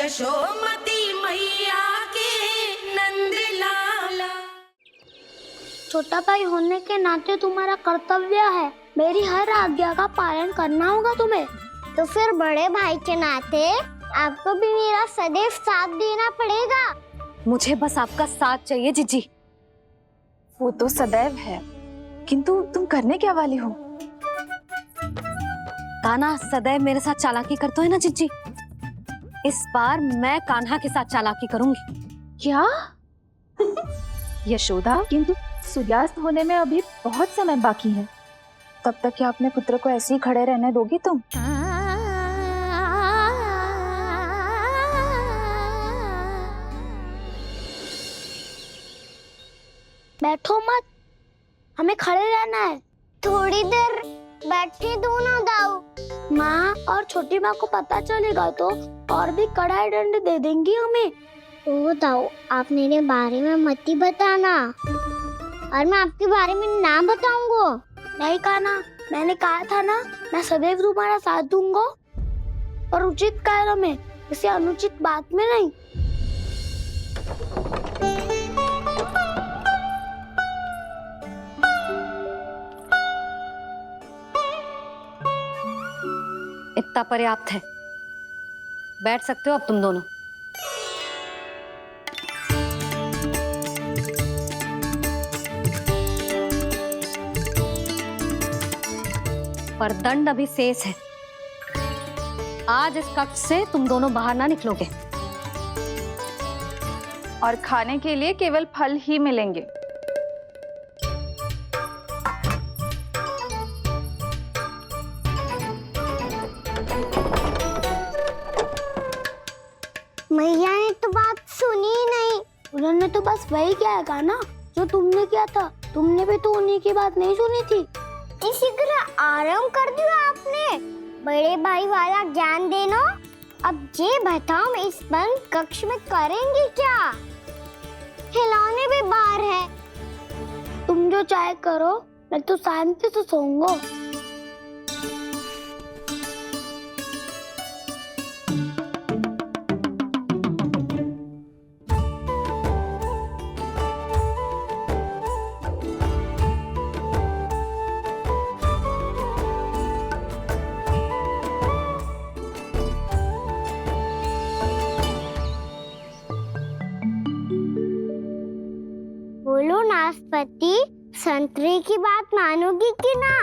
यशोमती मैया के नंद लाला। छोटा भाई होने के नाते तुम्हारा कर्तव्य है, मेरी हर आज्ञा का पालन करना होगा तुम्हें। तो फिर बड़े भाई के नाते आपको भी मेरा सदैव साथ देना पड़ेगा। मुझे बस आपका साथ चाहिए जीजी। वो तो सदैव है, किंतु तुम करने क्या वाली हो? कान्हा सदैव मेरे साथ चालाकी करते है ना जीजी, इस बार मैं कान्हा के साथ चालाकी करूंगी। क्या? यशोदा, किंतु सूर्यास्त होने में अभी बहुत समय बाकी है, तब तक क्या अपने पुत्र को ऐसे ही खड़े रहने दोगी तुम? बैठो मत, हमें खड़े रहना है। थोड़ी देर बैठे दो ना दाऊ। माँ और छोटी माँ को पता चलेगा तो और भी कड़ा दंड दे देंगी हमें। ओ दाऊ, आप मेरे बारे में मत ही बताना, और मैं आपके बारे में ना बताऊंगा। नहीं कान्हा, मैंने कहा था ना, मैं सदैव तुम्हारा साथ दूंगा, और उचित कार्य में, किसी अनुचित बात में नहीं। इतना पर्याप्त है, बैठ सकते हो अब तुम दोनों। पर दंड अभी शेष है। आज इस कक्ष से तुम दोनों बाहर ना निकलोगे, और खाने के लिए केवल फल ही मिलेंगे। मैया ने तो बात सुनी ही नहीं। उन्होंने तो बस वही किया है ना जो तुमने किया था। तुमने भी तो उन्हीं की बात नहीं सुनी थी। शीघ्र आराम कर दिया आपने। बड़े भाई वाला ज्ञान देना। अब ये बताओ, मैं इस बंद कक्ष में करेंगे क्या? खिलौने भी बाहर है। तुम जो चाहे करो, मैं तो शांति से सोऊंगा। बोलो नाशपाती, संतरे की बात मानोगी कि ना?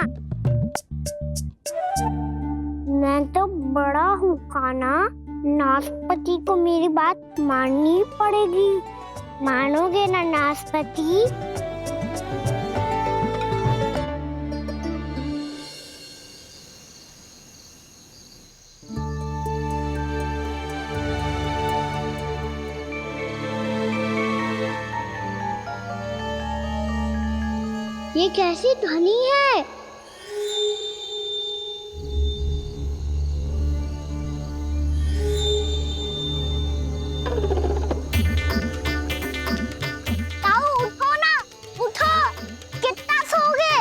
मैं तो बड़ा हूँ कान्हा, नाशपाती को मेरी बात माननी पड़ेगी। मानोगे ना नाशपाती? ये कैसी ध्वनि है? ताऊ उठो ना, उठो, कितना सोओगे?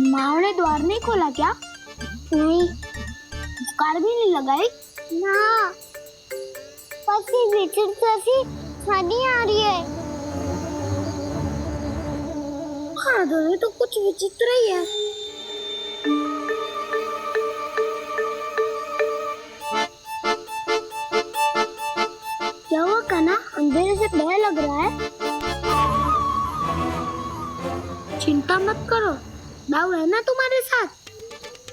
माँ ने द्वार नहीं खोला क्या? नहीं। कार भी नहीं लगाई? ना, पसी विचित्र सी ध्वनि आ रही है। हाँ, ध्वनि तो कुछ विचित्र ही है। क्या हुआ कान्हा, अंधेरे से डर लग रहा है? चिंता मत करो, दाऊ है ना तुम्हारे साथ।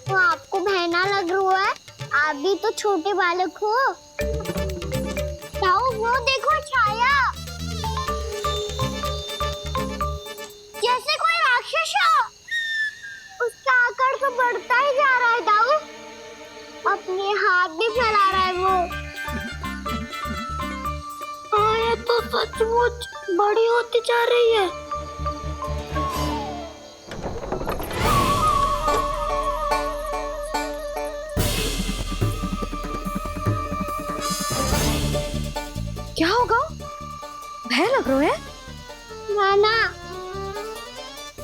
तो आपको बहना लग रहा है, आप भी तो छोटे बालक हो। ताऊ वो देखो छाया, जैसे कोई राक्षस हो। उसका आकार तो बढ़ता ही जा रहा है दाऊ, अपने हाथ भी फैला रहा है वो। हाँ, ये तो सचमुच बड़ी होती जा रही है। क्या होगा? भय लग रहा है? नाना,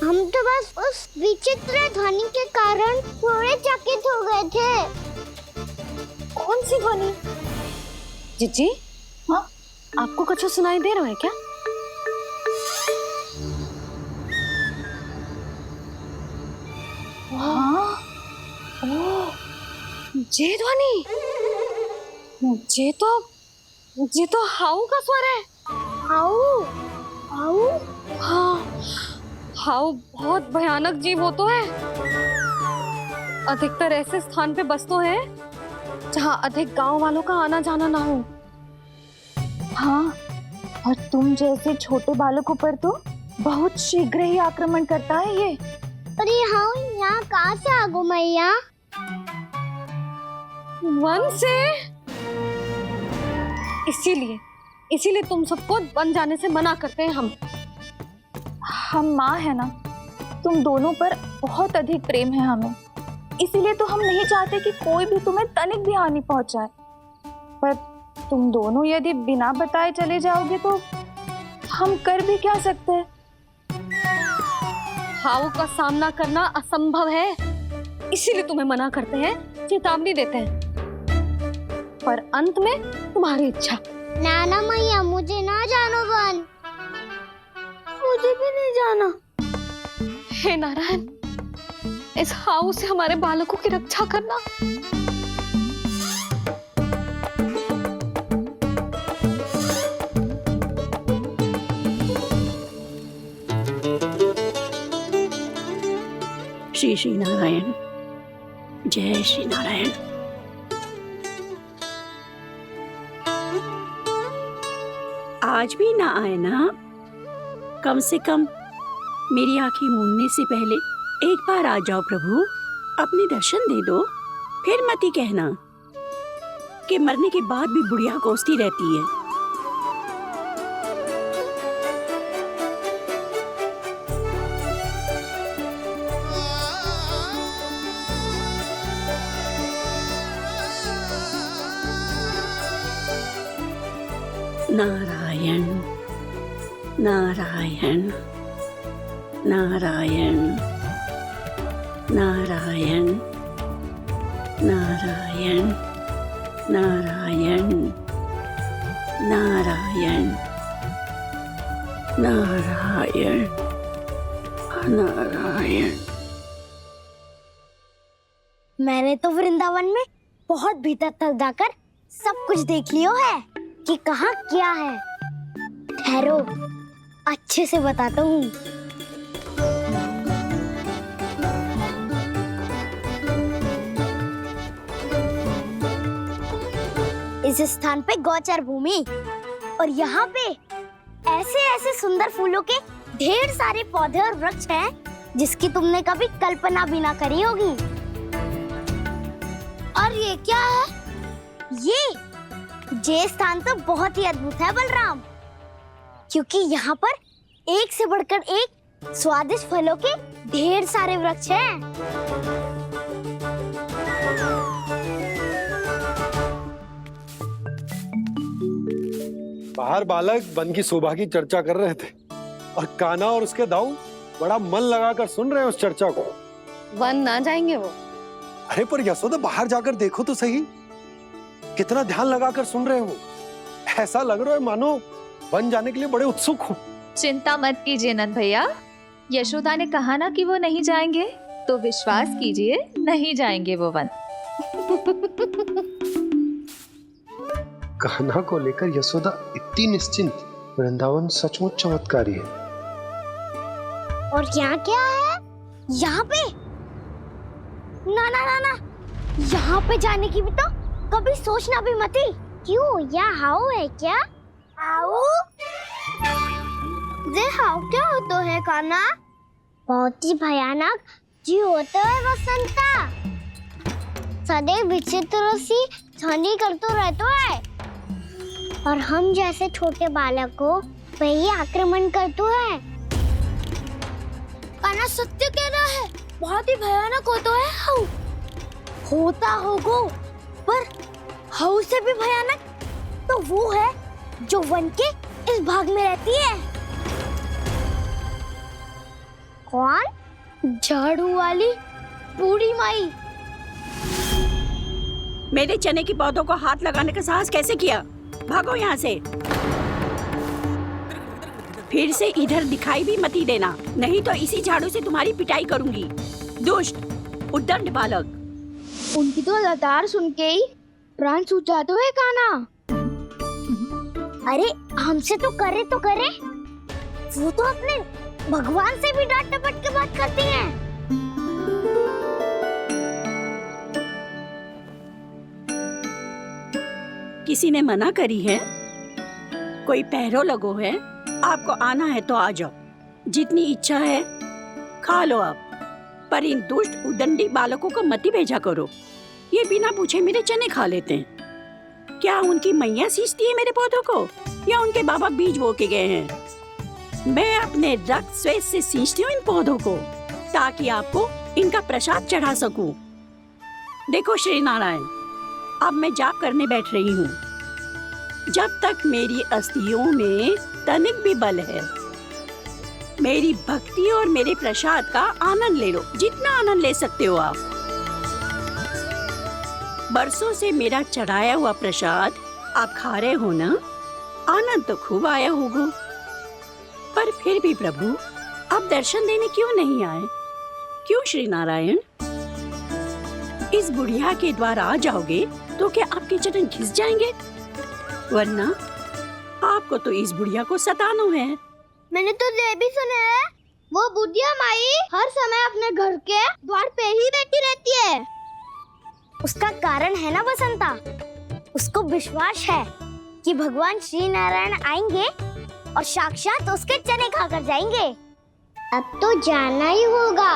हम तो बस उस विचित्र ध्वनि के कारण थोड़े चकित हो गए थे। कौन सी ध्वनि? जीजी, हाँ? आपको कुछ सुनाई दे रहा है क्या? हाँ? ओह, ये ध्वनि, ये तो हाउ का स्वर है। हाउ? हाउ? हाँ, हाउ बहुत भयानक जीव हो तो है। अधिकतर ऐसे स्थान पे बसते हैं जहाँ अधिक गांव वालों का आना जाना ना हो। हाँ, और तुम जैसे छोटे बालकों पर तो बहुत शीघ्र ही आक्रमण करता है ये। पर ये हाउ यहाँ कहाँ से आ गो मैया? वन से। इसीलिए तुम सबको वन जाने से मना करते हैं हम माँ है ना, तुम दोनों पर बहुत अधिक प्रेम है हमें, इसीलिए तो हम नहीं चाहते कि कोई भी तुम्हें तनिक भी हानि पहुंचाए। पर तुम दोनों यदि बिना बताए चले जाओगे तो हम कर भी क्या सकते हैं? हाउ का सामना करना असंभव है, इसीलिए तुम्हें मना करते हैं, चेतावनी देते हैं। पर अंत में तुम्हारी इच्छा। नाना मैया, मुझे ना जानो वन। मुझे भी नहीं जाना। हे नारायण, इस हाउ से हमारे बालकों की रक्षा करना। श्री श्री नारायण, जय श्री नारायण। आज भी ना आए ना? कम से कम मेरी आंखें मूंदने से पहले एक बार आ जाओ प्रभु, अपने दर्शन दे दो। फिर मत ही कहना कि मरने के बाद भी बुढ़िया कोसती रहती है। नारायण नारायण नारायण नारायण नारायण नारायण नारायण नारायण नारायण। मैंने तो वृंदावन में बहुत भीतर तक जाकर सब कुछ देख लियो है कि कहाँ क्या है। ठहरो, अच्छे से बताता हूँ। इस स्थान पे गोचर भूमि और यहाँ पे ऐसे ऐसे सुंदर फूलों के ढेर सारे पौधे और वृक्ष हैं जिसकी तुमने कभी कल्पना भी ना करी होगी। और ये क्या है? ये स्थान तो बहुत ही अद्भुत है बलराम, क्योंकि यहाँ पर एक से बढ़कर एक स्वादिष्ट फलों के ढेर सारे वृक्ष हैं। बाहर बालक वन की शोभा की चर्चा कर रहे थे और कान्हा और उसके दाऊ बड़ा मन लगाकर सुन रहे हैं उस चर्चा को। वन ना जाएंगे वो। अरे पर यशोदा, बाहर जाकर देखो तो सही, कितना ध्यान लगाकर सुन रहे हो। ऐसा लग रहा है मानो वन जाने के लिए बड़े उत्सुक हो। चिंता मत कीजिए नंद भैया, यशोदा ने कहा ना कि वो नहीं जाएंगे, तो विश्वास कीजिए नहीं जाएंगे वो वन। कान्हा को लेकर यशोदा इतनी निश्चिंत, वृंदावन सचमुच चमत्कारी है। और यहाँ क्या है? यहाँ पे ना ना ना ना, यहाँ पे जाने की भी तो कभी सोचना भी मत ही। क्यों, यहाँ हाउ है क्या? हाउ? ये हाउ क्या होता है कान्हा? बहुत ही भयानक जी होता है वसंता। सदैव विचित्र सी ध्वनि करते रहता है और हम जैसे छोटे बालक को वही आक्रमण करते है। कान्हा सत्य कह रहा है, बहुत ही भयानक होता है हाउ। होता होगा, पर हाउ से भी भयानक तो वो है जो वन के इस भाग में रहती है। कौन? झाड़ू वाली बूढ़ी माई। मेरे चने की पौधों को हाथ लगाने का साहस कैसे किया? भागो यहाँ से। फिर से इधर दिखाई भी मत ही देना, नहीं तो इसी झाड़ू से तुम्हारी पिटाई करूंगी। दुष्ट उद्दंड बालक। उनकी तो लतार सुन के ही प्राण सूझ जाते हुए काना। अरे हमसे तो करे, वो तो अपने भगवान से भी डांट डपट के बात करती हैं। किसी ने मना करी है? कोई पैरों लगो है? आपको आना है तो आ जाओ, जितनी इच्छा है खा लो आप, पर इन दुष्ट उदंडी बालकों को मत ही भेजा करो। ये बिना पूछे मेरे चने खा लेते हैं। क्या उनकी मैया सींचती है मेरे पौधों को, या उनके बाबा बीज बो के गए हैं? मैं अपने रक्त स्वेद से सींचती हूँ इन पौधों को, ताकि आपको इनका प्रसाद चढ़ा सकूं। देखो श्री नारायण, अब मैं जाप करने बैठ रही हूँ। जब तक मेरी अस्थियों में तनिक भी बल है, मेरी भक्ति और मेरे प्रसाद का आनंद ले लो, जितना आनंद ले सकते हो आप। बरसों से मेरा चढ़ाया हुआ प्रसाद आप खा रहे हो ना? आनंद तो खूब आया होगा, पर फिर भी प्रभु आप दर्शन देने क्यों नहीं आए? क्यों श्री नारायण? इस बुढ़िया के द्वार आ जाओगे तो क्या आपके चरण घिस जाएंगे? वरना आपको तो इस बुढ़िया को सताना है। मैंने तो ये भी सुना है, वो बुढ़िया माई हर समय अपने घर के द्वार पे ही बैठी रहती है। उसका कारण है ना बसंता, उसको विश्वास है कि भगवान श्री नारायण आएंगे और साक्षात उसके चने खाकर जाएंगे। अब तो जाना ही होगा।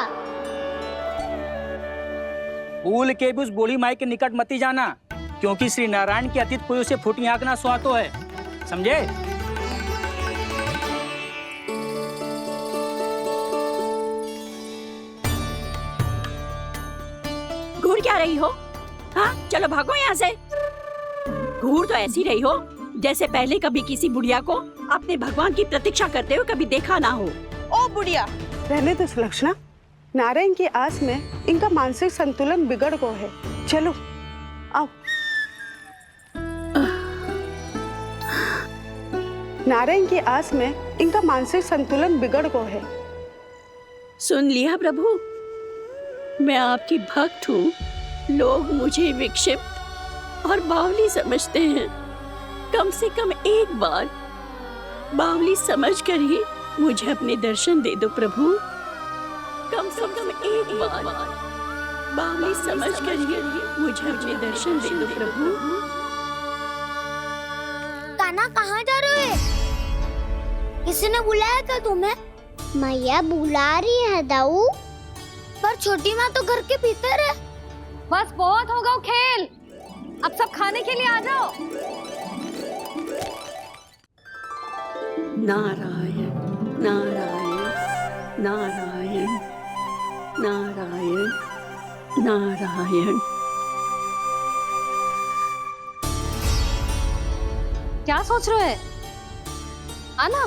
भूल के भी उस बूढ़ी माई के निकट मत ही जाना, क्योंकि श्री नारायण की अतीत पुरुष से फूटी आंख ना सुहातो है, समझे? घूर क्या रही हो? हाँ, चलो भागो यहाँ से। घूर तो ऐसी रही हो जैसे पहले कभी किसी बुढ़िया को अपने भगवान की प्रतीक्षा करते हुए कभी देखा ना हो। ओ बुढ़िया, रहने दो सुलक्षणा। नारायण की आस में इनका मानसिक संतुलन बिगड़ गया है। चलो आओ। नारायण की आस में इनका मानसिक संतुलन बिगड़ गया है। सुन लिया प्रभु, मैं आपकी भक्त हूँ। लोग मुझे विक्षिप्त और बावली समझते हैं। कम से कम एक बार बावली समझकर ही मुझे अपने दर्शन दे दो प्रभु। कम से कम एक बार बावली समझकर ही मुझे अपने दर्शन दे दो प्रभु। काना कहाँ जा रहे हो? किसी ने बुलाया क्या तुम्हें? मैया बुला रही है दाऊ। पर छोटी माँ तो घर के भीतर है। बस बहुत होगा वो खेल, अब सब खाने के लिए आ जाओ। नारायण नारायण नारायण नारायण नारायण। क्या सोच रहे हैं? आना।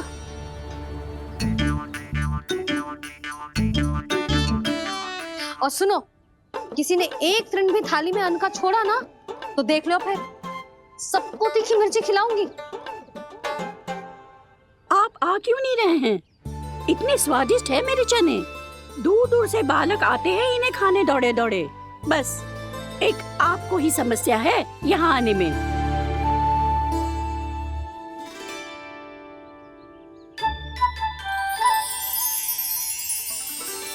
और सुनो, किसी ने एक तृण भी थाली में अन्न का छोड़ा ना तो देख लो, फिर सबको तीखी मिर्ची खिलाऊंगी। आप आ क्यों नहीं रहे हैं? इतने स्वादिष्ट है मेरे चने। दूर दूर से बालक आते हैं इन्हें खाने दौड़े दौड़े। बस एक आपको ही समस्या है यहाँ आने में।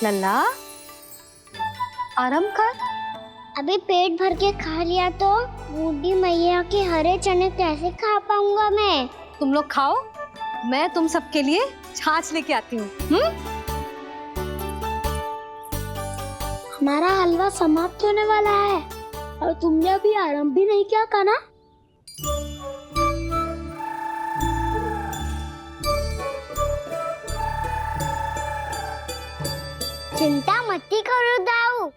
लल्ला, आराम कर। अभी पेट भर के खा लिया तो बूढ़ी मैया के हरे चने कैसे खा पाऊंगा मैं? तुम लोग खाओ, मैं तुम सबके लिए छाछ लेके आती हूँ। हमारा हलवा समाप्त होने वाला है और तुमने अभी आराम भी नहीं किया काना। चिंता मत करो दाऊ,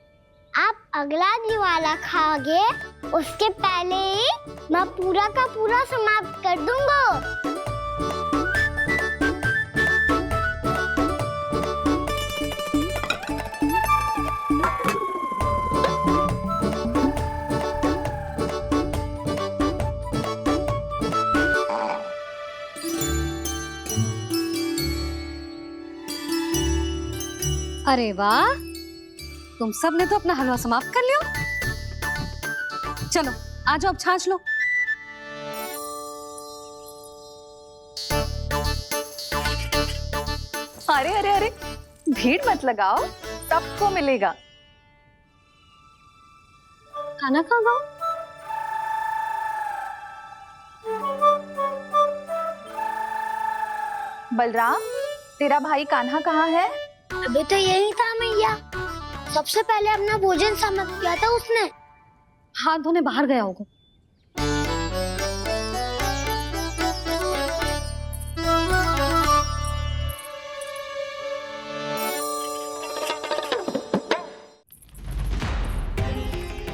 आप अगला दिवाला खाओगे उसके पहले ही मैं पूरा का पूरा समाप्त कर दूंगा। अरे वाह, तुम सब ने तो अपना हलवा समाप्त कर लिया। चलो आ जाओ, अब छाछ लो। अरे अरे अरे, भीड़ मत लगाओ, सबको मिलेगा। खाना खा गो। बलराम, तेरा भाई कान्हा कहाँ है? अभी तो यही था मैया, सबसे पहले अपना भोजन समाप्त किया था उसने। हाथ धोने बाहर गया होगा।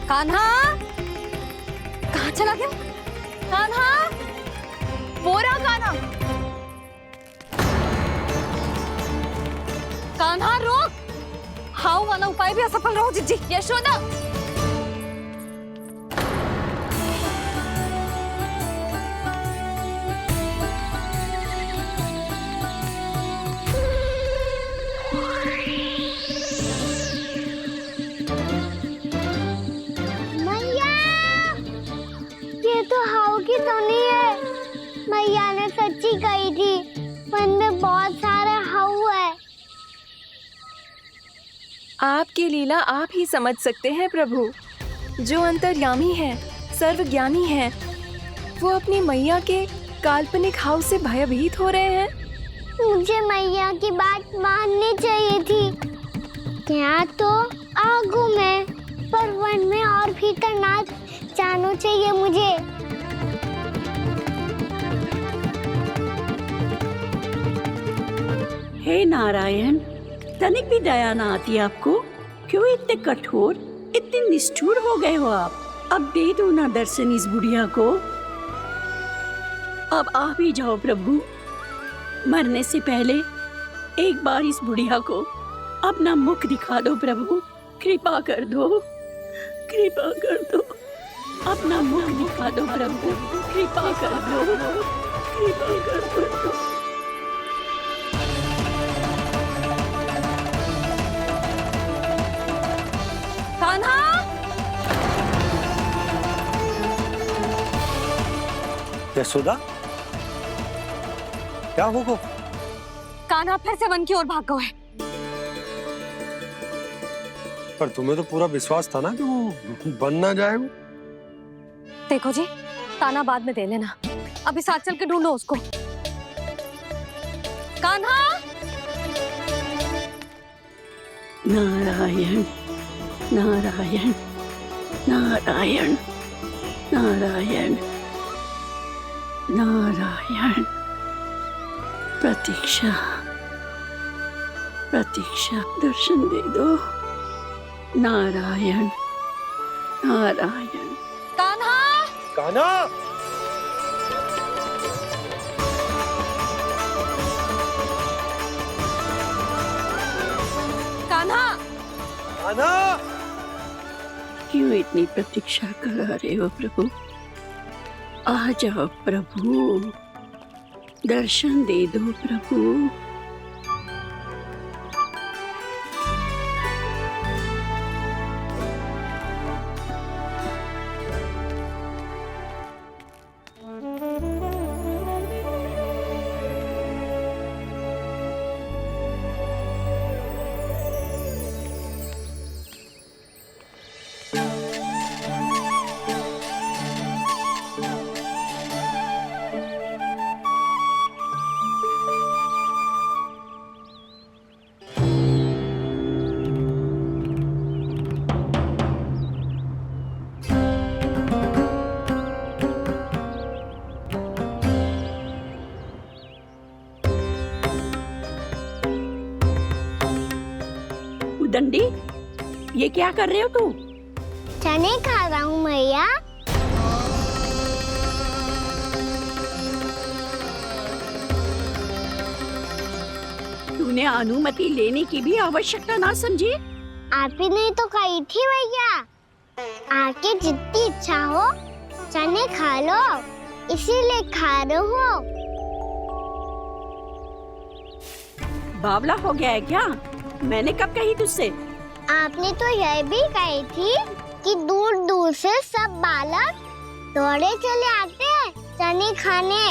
कान्हा, कहाँ चला गया? कान्हा, वो रहा कान्हा। कान्हा रोक, हाउ वाला उपाय भी असफल रहो जिज्जी। यशोदा, मैया, ये तो हाउ की धुनी है। मैया ने सच्ची कही थी, वन में बहुत सारे हाउ है। आपकी लीला आप ही समझ सकते हैं प्रभु। जो अंतर्यामी है, सर्वज्ञानी है, वो अपनी मैया के काल्पनिक हाव से भयभीत हो रहे हैं। मुझे मैया की बात माननी चाहिए थी। यहाँ तो आगू में, पर वन में और भीतर ना जाना चाहिए मुझे। हे नारायण, तनिक भी दया ना आती आपको? क्यों इतने कठोर, इतने निष्ठुर हो गए हो आप? अब दे दो ना दर्शन इस बुढ़िया को। अब आ भी जाओ प्रभु, मरने से पहले एक बार इस बुढ़िया को अपना मुख दिखा दो प्रभु। कृपा कर दो, कृपा कर दो, अपना मुख दिखा दो प्रभु। कृपा कर दो, कृपा कर दो। कान्हा, यशोदा, क्या होगा? कान्हा फिर से वन की ओर भाग गया है। पर तुम्हें तो पूरा विश्वास था ना कि वो बन ना जाए। वो देखो जी, ताना बाद में दे लेना, अभी साथ चल के ढूंढो उसको। कान्हा, नारायण नारायण नारायण नारायण नारायण। प्रतीक्षा प्रतीक्षा, दर्शन दे दो। नारायण नारायण। कान्हा, कान्हा, कान्हा, कान्हा, क्यों इतनी प्रतीक्षा करा रहे हो प्रभु? आ जाओ प्रभु, दर्शन दे दो प्रभु। दंडी, ये क्या कर रहे हो तू? चने खा रहा हूँ मैया। तूने अनुमति लेने की भी आवश्यकता ना समझी? आप ही ने तो कही थी भैया, आके जितनी इच्छा हो चने खा लो, इसीलिए खा रहे हो। बावला हो गया है क्या? मैंने कब कही तुझसे? आपने तो यह भी कही थी कि दूर दूर से सब बालक दौड़े चले आते हैं चने खाने,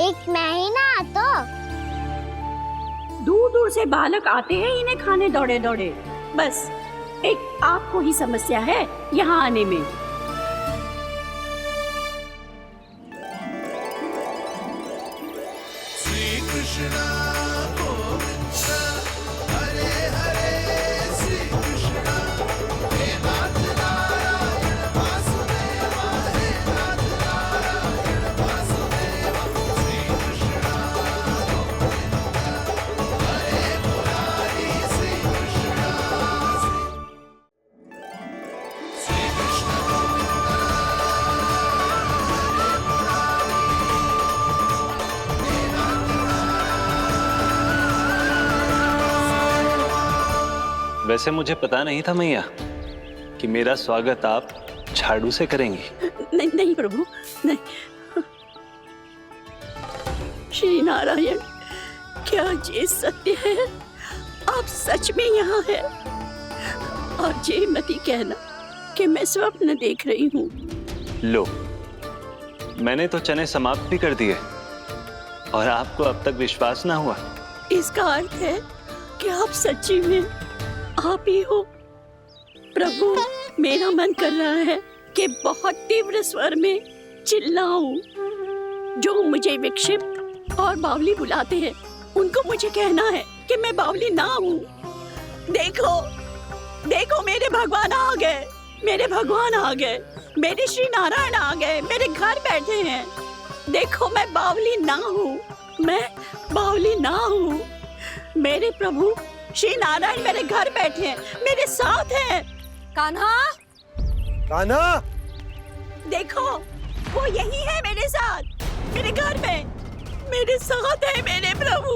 एक महीना तो दूर दूर से बालक आते हैं इन्हें खाने दौड़े दौड़े। बस एक आपको ही समस्या है यहाँ आने में। वैसे मुझे पता नहीं था मैया कि मेरा स्वागत आप झाड़ू से करेंगी। नहीं नहीं प्रभु, नहीं। श्री नारायण, क्या ये सत्य है? आप सच में यहाँ हैं? और ये मत ही कहना कि मैं स्वप्न देख रही हूँ। लो, मैंने तो चने समाप्त भी कर दिए और आपको अब तक विश्वास ना हुआ। इसका अर्थ है कि आप सच्ची में आप ही हो। प्रभु, मेरा मन कर रहा है कि बहुत तीव्र स्वर में चिल्लाऊं। जो मुझे विक्षिप्त और बावली बुलाते हैं उनको मुझे कहना है कि मैं बावली ना हूँ। देखो देखो, मेरे भगवान आ गए, मेरे भगवान आ गए, मेरे श्री नारायण आ गए, मेरे घर बैठे हैं। देखो, मैं बावली ना हूँ, मैं बावली ना हूँ। मेरे प्रभु श्री नारायण मेरे घर बैठे हैं, मेरे साथ हैं। कान्हा, कान्हा, देखो वो यही है मेरे साथ, मेरे घर में मेरे साथ है मेरे प्रभु।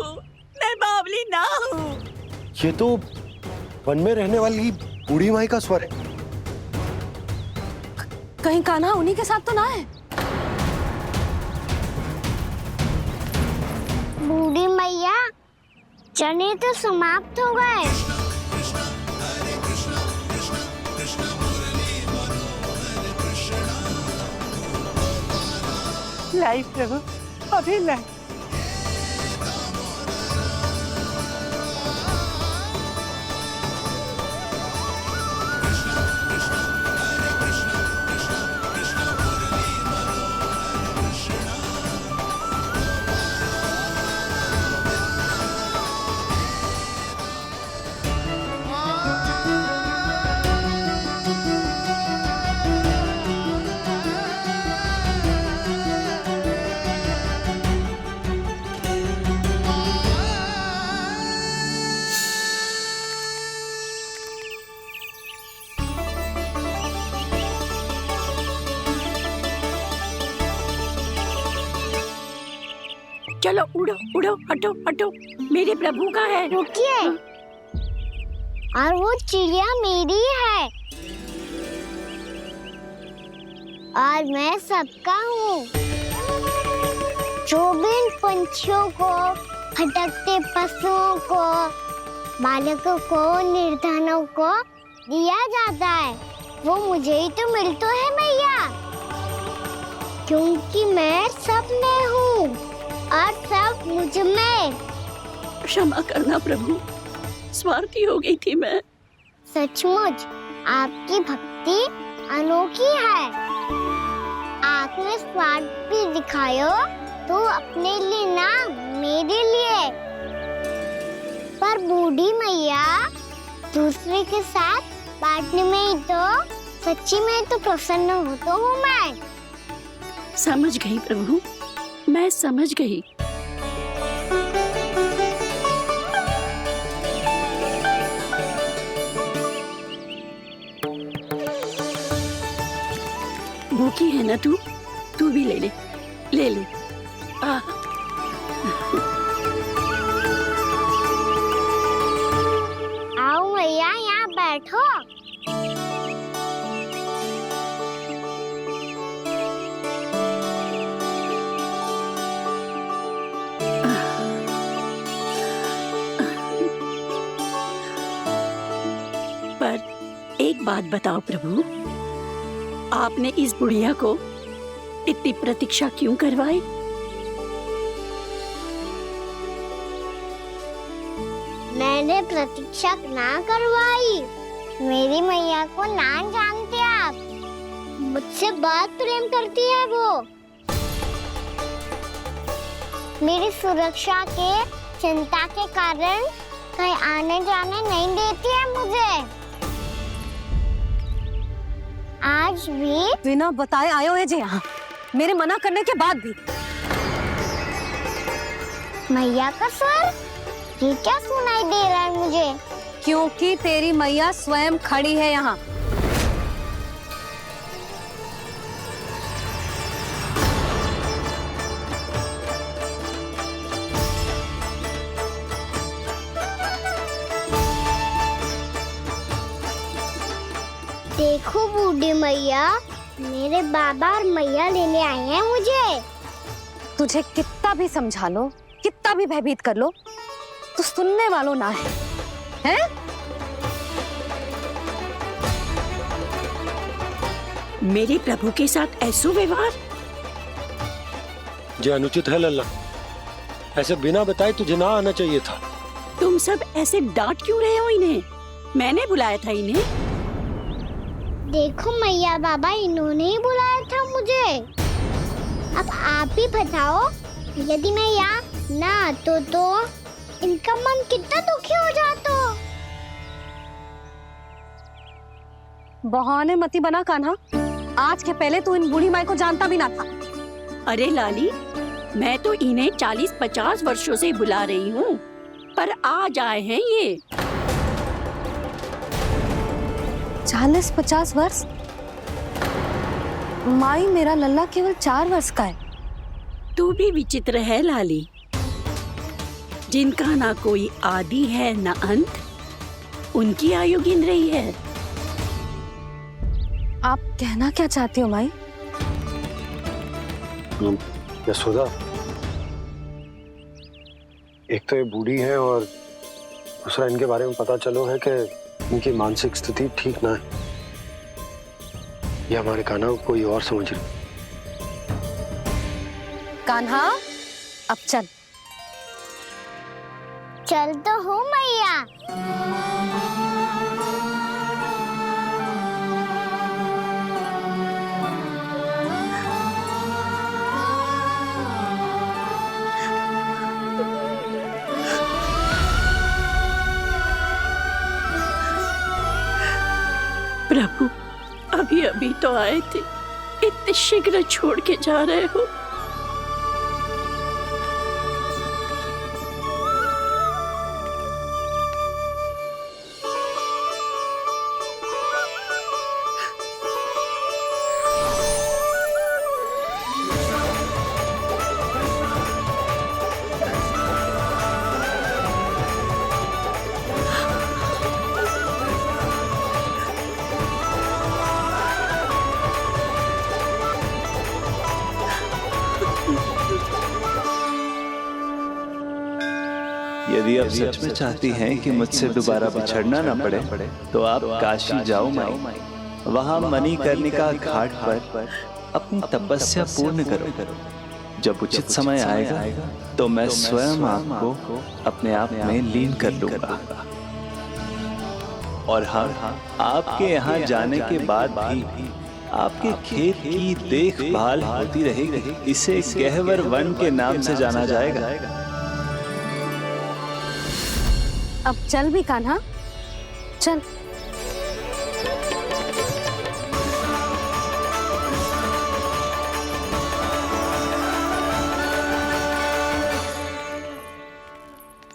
मैं बावली ना हूँ। ये तो वन में रहने वाली बूढ़ी माई का स्वर है। कहीं कान्हा उन्हीं के साथ तो ना है? बूढ़ी मैया, चने तो समाप्त हो गए। लाई प्रभु, अभी लाई। चलो उड़ो उड़ो, हटो हटो, मेरे प्रभु का है। रुकिए, और वो चिड़िया मेरी है और मैं सबका हूँ। जो भी इन पंछियों को, भटकते पशुओं को, बालकों को, निर्धनों को दिया जाता है, वो मुझे ही तो मिलता है मैया, क्योंकि मैं सब में हूँ और सब मुझ में। क्षमा करना प्रभु, स्वार्थी हो गई थी मैं। सचमुच आपकी भक्ति अनोखी है। आपने स्वार्थ भी दिखायो तो अपने लिए ना, मेरे लिए। पर बूढ़ी मैया, दूसरे के साथ बांटने में ही तो सच्ची में तो प्रसन्न होता हूँ मैं। समझ गई प्रभु, मैं समझ गई। भूखी है ना तू? तू भी ले ले, ले ले। आओ मैया, यहाँ बैठो। बात बताओ प्रभु, आपने इस बुढ़िया को इतनी प्रतीक्षा क्यों करवाई? मैंने प्रतीक्षा ना करवाई। मेरी मैया को ना जानते आप, मुझसे बहुत प्रेम करती है वो। मेरी सुरक्षा के चिंता के कारण कहीं आने जाने नहीं देती है मुझे। आज भी बिना बताए आयो है जी यहाँ, मेरे मना करने के बाद भी। मैया का स्वर, ये क्या सुनाई दे रहा है मुझे? क्योंकि तेरी मैया स्वयं खड़ी है यहाँ। देखो बूढ़ी मैया, मेरे बाबा और मैया लेने आए हैं मुझे। तुझे कितना भी समझा लो, कितना भी भयभीत कर लो, तो सुनने वालों ना है, हैं? मेरे प्रभु के साथ ऐसा व्यवहार? जो अनुचित है लल्ला, ऐसे बिना बताए तुझे ना आना चाहिए था। तुम सब ऐसे डांट क्यों रहे हो इन्हें? मैंने बुलाया था इन्हें। देखो मैया बाबा, इन्होंने ही बुलाया था मुझे। अब आप ही बताओ, यदि मैं यहाँ ना आतो तो इनका मन कितना दुखी हो जाता। बहाने मती बना कान्हा, आज के पहले तू इन बूढ़ी माई को जानता भी ना था। अरे लाली, मैं तो इन्हें 40-50 वर्षों से बुला रही हूँ, पर आज आए हैं ये। 40-50 वर्ष? माई, मेरा लल्ला केवल 4 वर्ष का है। तू भी विचित्र है लाली, जिनका ना कोई आदि है ना अंत, उनकी आयु गिन रही है। आप कहना क्या चाहती हो माई? यशोदा, एक तो ये बूढ़ी है और दूसरा इनके बारे में पता चलो है कि इनकी मानसिक स्थिति ठीक ना है। ये हमारे कान्हा को कोई और समझ रही। कान्हा, अब चल। चल तो हूँ मैया। प्रभु, अभी अभी तो आए थे, इतने शीघ्र छोड़ के जा रहे हो? यदि आप सच में चाहती हैं कि मुझसे दोबारा बिछड़ना ना पड़े, तो आप काशी जाओ माई। वहां मणिकर्णिका घाट पर अपनी तपस्या पूर्ण करो। जब उचित समय आएगा तो मैं स्वयं आपको अपने आप में लीन कर लूंगा। और हाँ, आपके यहाँ जाने के बाद भी आपके खेत की देखभाल होती रहेगी। इसे गहवर वन के नाम से जाना जाएगा। अब चल भी कान्हा, चल।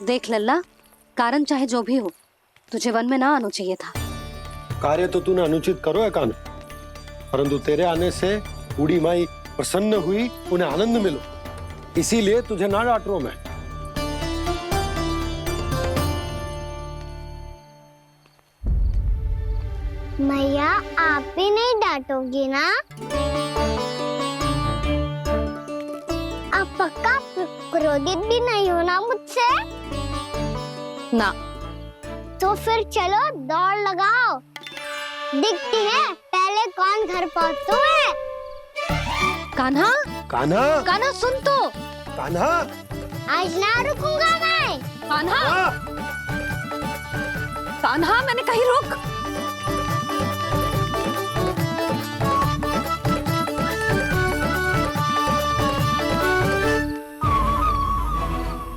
देख लल्ला, कारण चाहे जो भी हो, तुझे वन में ना आना चाहिए था। कार्य तो तूने अनुचित करो है कान्हा, परंतु तेरे आने से बूढ़ी माई प्रसन्न हुई, उन्हें आनंद मिलो, इसीलिए तुझे ना डांट रहा हूं मैं। मैया, आप भी नहीं डांटोगी ना? आप पक्का क्रोधित भी नहीं हो ना मुझसे? ना। तो फिर चलो दौड़ लगाओ। दिखती है पहले कौन घर पहुंचता है। कान्हा, कान्हा, कान्हा सुन तो। कान्हा, आज ना रुकूंगा मैं। कान्हा, कान्हा मैंने कही रुक।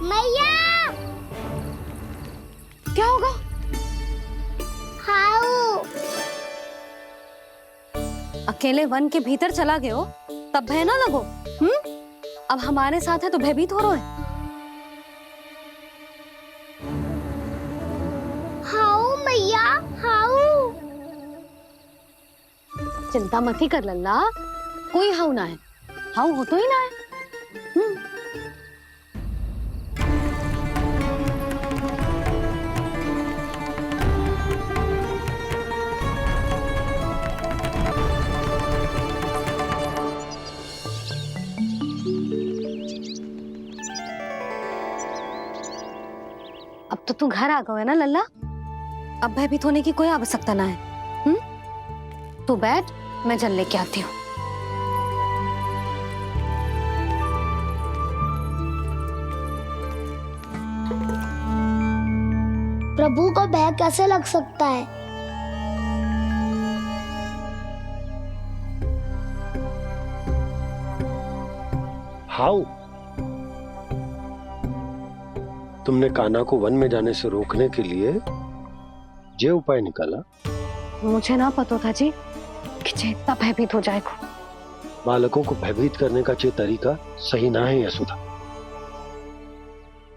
मैया, क्या होगा? हाउ अकेले वन के भीतर चला गए हो तब भय ना लगो। अब हमारे साथ है तो भयभीत हो रहे हो। हाउ मैया, हाउ। चिंता मत ही कर लल्ला, कोई हाउ ना है। हाउ हो तो ही ना है। अब तो तू घर आ गए ना लल्ला, अब भयभीत होने की कोई आवश्यकता ना है। तू बैठ, मैं जल लेके आती हूँ। प्रभु को भय कैसे लग सकता है? हाउ? तुमने कान्हा को वन में जाने से रोकने के लिए ये उपाय निकाला? मुझे ना पता था जी कि जे इतना भयभीत हो जाएगा। बालकों को भयभीत करने का ये तरीका सही ना है यशोदा।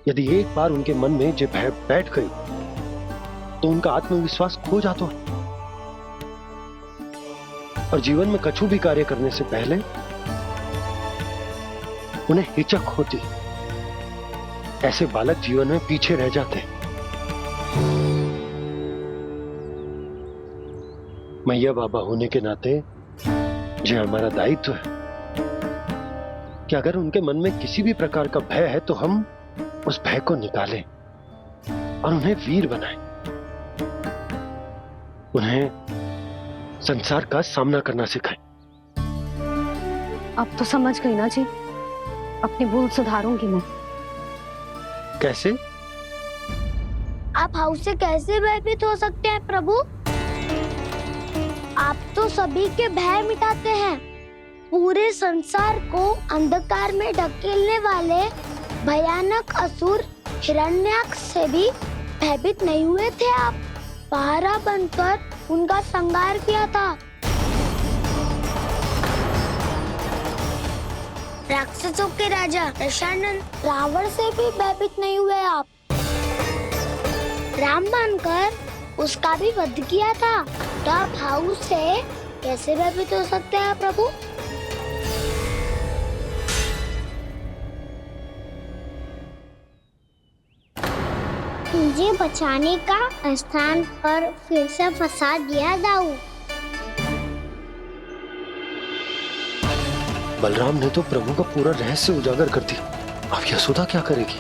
यदि एक बार उनके मन में ये भय बैठ गई तो उनका आत्मविश्वास खो जाता है और जीवन में कछु भी कार्य करने से पहले उन्हें हिचक होती। ऐसे बालक जीवन में पीछे रह जाते हैं। मैया बाबा होने के नाते ये हमारा दायित्व है कि अगर उनके मन में किसी भी प्रकार का भय है तो हम उस भय को निकालें और उन्हें वीर बनाएं, उन्हें संसार का सामना करना सिखाएं। अब तो समझ गई ना जी, अपनी भूल सुधारूंगी मैं। कैसे? आप हाउ से कैसे भयभीत हो सकते हैं प्रभु? आप तो सभी के भय मिटाते हैं। पूरे संसार को अंधकार में ढकेलने वाले भयानक असुर हिरण्याक्ष से भी भयभीत नहीं हुए थे आप। पहरा बनकर उनका संहार किया था। राक्षसों के राजा दशानन रावण से भी भयभीत नहीं हुए आप। राम बनकर उसका भी वध किया था। तो आप हाउ से कैसे भयभीत हो सकते हैं प्रभु? मुझे बचाने का स्थान पर फिर से फंसा दिया दाऊ। बलराम ने तो प्रभु का पूरा रहस्य उजागर कर दिया। अब यशोदा क्या करेगी?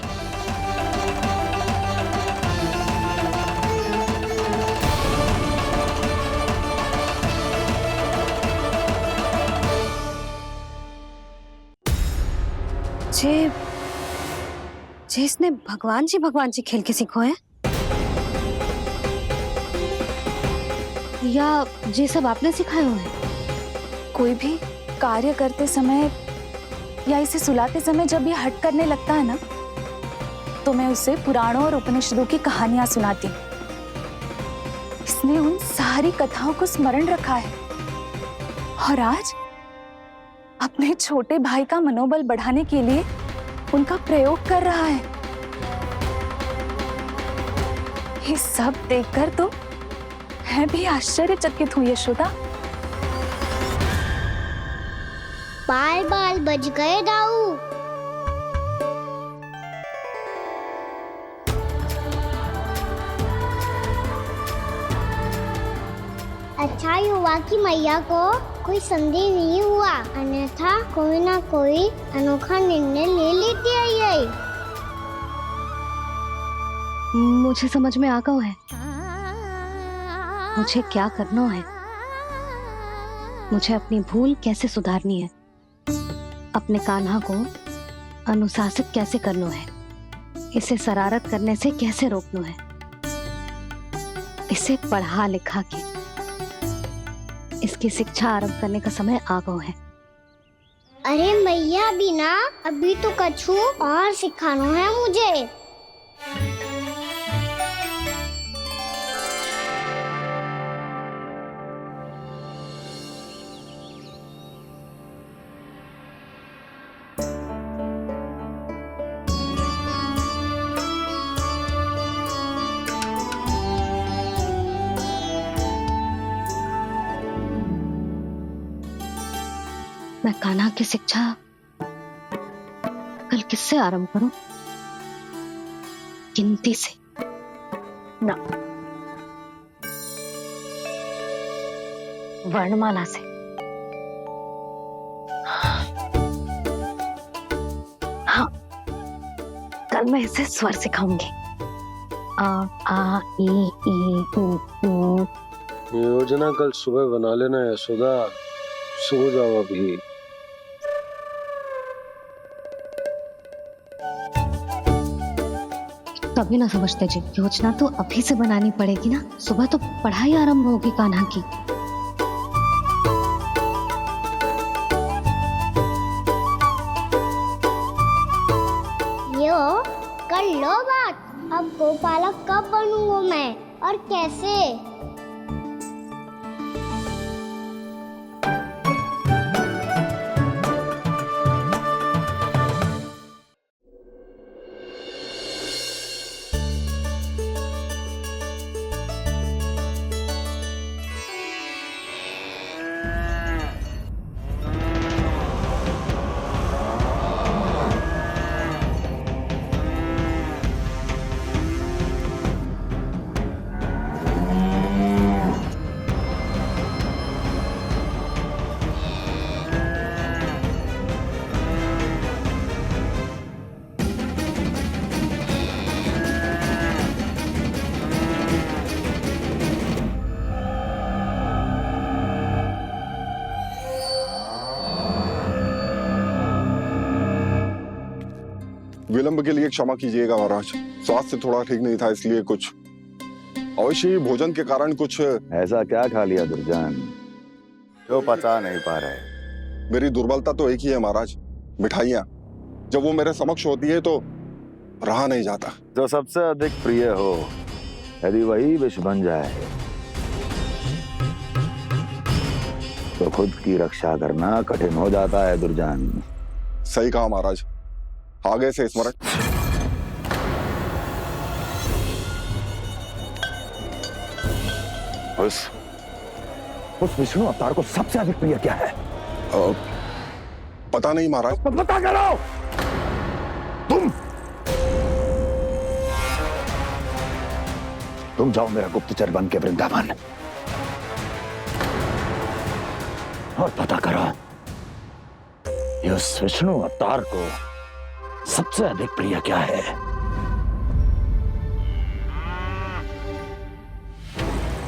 जे इसने भगवान जी खेल के सीखो है, या ये सब आपने सिखाए हुए हैं? कोई भी कार्य करते समय या इसे सुलाते समय जब ये हट करने लगता है ना, तो मैं उसे पुराणों और उपनिषदों की कहानियां सुनाती हूँ। इसने उन सारी कथाओं को स्मरण रखा है और आज अपने छोटे भाई का मनोबल बढ़ाने के लिए उनका प्रयोग कर रहा है। ये सब देखकर तो मैं भी आश्चर्यचकित हुई यशोदा। बाल बाल बज गए दाऊ। अच्छा ही हुआ कि मैया को कोई संदेह नहीं हुआ, अन्यथा कोई ना कोई अनोखा निर्णय ले लेती है ये। मुझे समझ में आ गया है मुझे क्या करना है। मुझे अपनी भूल कैसे सुधारनी है, अपने कान्हा को अनुशासित कैसे करना है, इसे शरारत करने से कैसे रोकना है, इसे पढ़ा लिखा के इसकी शिक्षा आरंभ करने का समय आ गया है। अरे मैया बिना, अभी तो कछु और सिखाना है मुझे। मैं कान्हा की शिक्षा कल किससे आरंभ करूं? गिनती से ना, वर्णमाला से। हाँ, कल मैं इसे स्वर सिखाऊंगी। आ आ ई ई उ। योजना कल सुबह बना लेना यशोदा, सो जाओ अभी। कभी ना समझते जी, योजना तो अभी से बनानी पड़ेगी ना, सुबह तो पढ़ाई आरंभ होगी कान्हा की। यो कर लो बात, अब गोपालक कब बनूंगा मैं और कैसे? विलंब के लिए क्षमा कीजिएगा महाराज, स्वास्थ्य थोड़ा ठीक नहीं था, इसलिए कुछ अवश्य ही भोजन के कारण कुछ। ऐसा क्या खा लिया दुर्जन जो पचा नहीं पा रहे? मेरी दुर्बलता तो एक ही है महाराज, मिठाइयाँ। जब वो मेरे समक्ष होती है तो रहा नहीं जाता। जो सबसे अधिक प्रिय हो, यदि वही विष बन जाए तो खुद की रक्षा करना कठिन हो जाता है दुर्जन। सही कहा महाराज, आगे से स्मरण। उस विष्णु अवतार को सबसे अधिक प्रिय क्या है? पता नहीं महाराज। पता करो। तुम जाओ मेरा गुप्तचर बन के वृंदावन और पता करो इस विष्णु अवतार को सबसे अधिक प्रिय क्या है।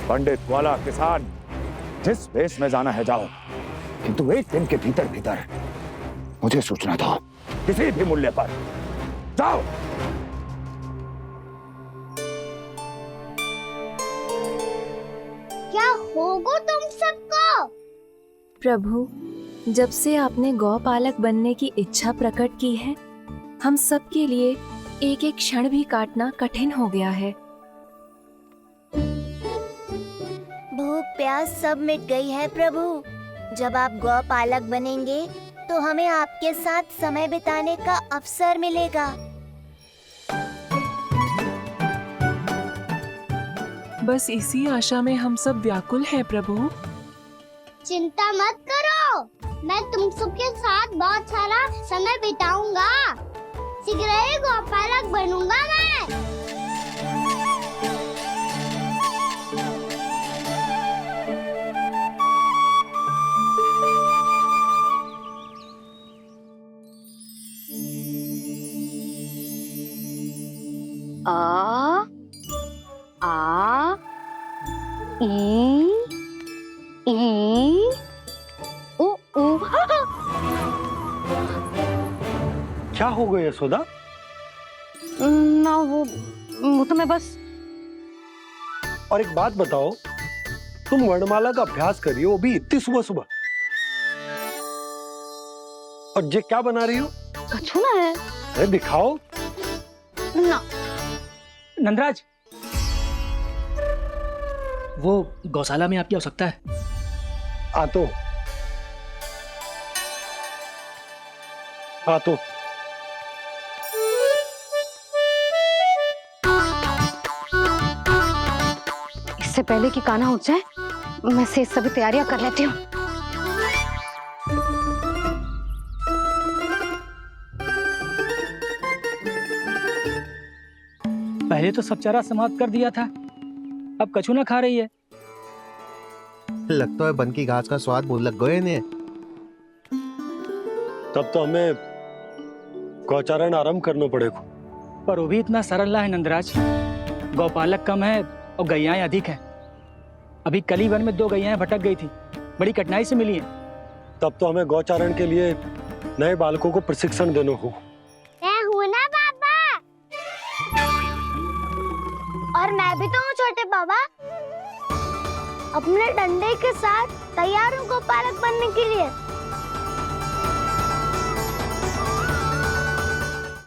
पंडित, वाला, किसान, जिस वेश में जाना है जाओ, किंतु एक दिन के भीतर भीतर मुझे सूचना दो, किसी भी मूल्य पर। जाओ। क्या होगा तुम सबको? प्रभु, जब से आपने गौपालक बनने की इच्छा प्रकट की है, हम सब के लिए एक एक क्षण भी काटना कठिन हो गया है। भूख प्यास सब मिट गई है प्रभु। जब आप गौपालक बनेंगे तो हमें आपके साथ समय बिताने का अवसर मिलेगा। बस इसी आशा में हम सब व्याकुल हैं प्रभु। चिंता मत करो, मैं तुम सबके साथ बहुत सारा समय बिताऊंगा। शीघ्र ही गोपालक बनूंगा मैं। आ आ ई ई क्या हो गया यशोदा? ना वो तो मैं बस। और एक बात बताओ, तुम वर्णमाला का अभ्यास कर रही हो, वो भी इतनी सुबह सुबह, और ये क्या बना रही हो? कछुआ है। अरे दिखाओ ना। नंदराज, वो गौशाला में आपकी आवश्यकता है। आतो आतो। इससे पहले कि कान्हा उठ जाए, मैं से सभी तैयारियां कर लेती हूँ। पहले तो सब चारा समाप्त कर दिया था, अब कछू ना खा रही है। लगता है बन की घास का स्वाद बहुत लग गए ने। तब तो हमें गौचारण आरंभ करना पड़ेगा। पर वो भी इतना सरल ना है नंदराज। गौपालक कम है और गैयाएं अधिक हैं। अभी कल ही वन में 2 गैयाएं भटक गई थी, बड़ी कठिनाई से मिली हैं। तब तो हमें गौचारण के लिए नए बालकों को प्रशिक्षण देना हो। मैं हूँ ना बाबा, और मैं भी तो हूँ छोटे बाबा। अपने डंडे के साथ तैयार हूँ गौपालक बनने के लिए।